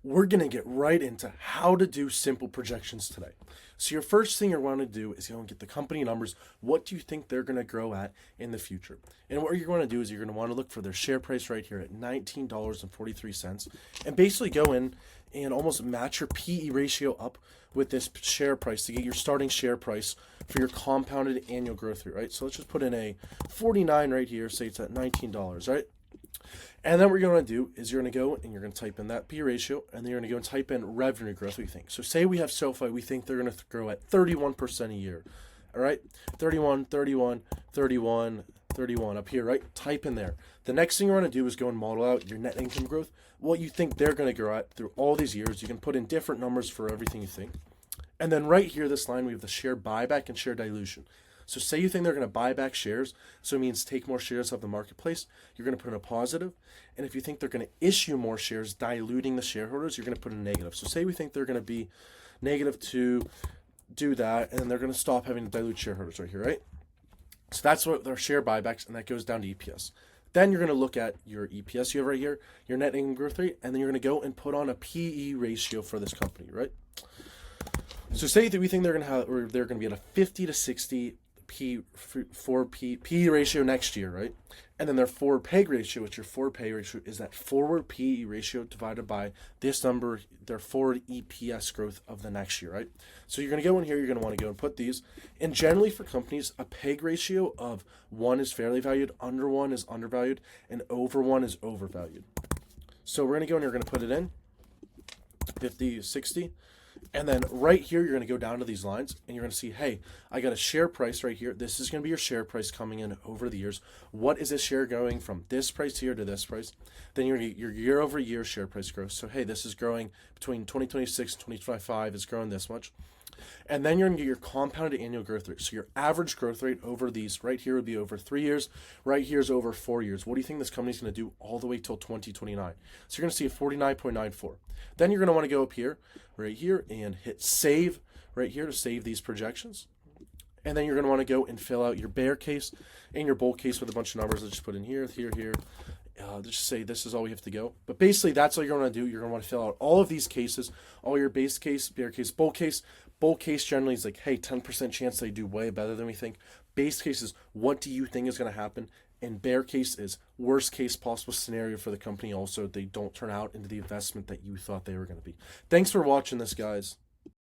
we're going to get right into how to do simple projections today. So your first thing you're going to do is you're going to get the company numbers. What do you think they're going to grow at in the future? And what you're going to do is you're going to want to look for their share price right here at $19.43 and basically go in and almost match your PE ratio up with this share price to get your starting share price for your compounded annual growth rate, right? So let's just put in a 49 right here, say it's at $19, right? And then what you're going to do is you're going to go and you're going to type in that P ratio, and then you're going to go and type in revenue growth, we think. So say we have SoFi, we think they're going to grow at 31% a year. All right? 31, 31, 31, 31 up here, right? Type in there. The next thing you want to do is go and model out your net income growth, what you think they're going to grow at through all these years. You can put in different numbers for everything you think. And then right here, this line, we have the share buyback and share dilution. So say you think they're going to buy back shares, so it means take more shares off the marketplace, you're going to put in a positive. And if you think they're going to issue more shares, diluting the shareholders, you're going to put in a negative. So say we think they're going to be negative to do that, and then they're going to stop having to dilute shareholders right here, right? So that's what their share buybacks, and that goes down to EPS. Then you're going to look at your EPS you have right here, your net income growth rate, and then you're going to go and put on a PE ratio for this company, right? So say that we think they're going to have, or they're going to be at a 50 to 60 PE ratio next year, right? And then their forward PEG ratio, which your forward PEG ratio is that forward PE ratio divided by this number, their forward EPS growth of the next year, right? So you're going to go in here, you're going to want to go and put these. And generally for companies, a PEG ratio of 1 is fairly valued, under 1 is undervalued, and over 1 is overvalued. So we're going to go and you're going to put it in 50, 60. And then right here, you're going to go down to these lines and you're going to see, hey, I got a share price right here. This is going to be your share price coming in over the years. What is this share going from this price here to this price? Then you're going to get your year over year share price growth. So, hey, this is growing between 2026 and 2025 is growing this much. And then you're going to get your compounded annual growth rate. So your average growth rate over these right here would be over 3 years. Right here is over 4 years. What do you think this company's going to do all the way till 2029? So you're going to see a 49.94. Then you're going to want to go up here, right here, and hit save right here to save these projections. And then you're going to want to go and fill out your bear case and your bull case with a bunch of numbers. Let's just put in here, here. Let's just say this is all we have to go. But basically, that's all you're going to do. You're going to want to fill out all of these cases, all your base case, bear case, bull case. Bull case generally is like, hey, 10% chance they do way better than we think. Base case is, what do you think is going to happen? And bear case is worst case possible scenario for the company. Also, they don't turn out into the investment that you thought they were going to be. Thanks for watching this, guys.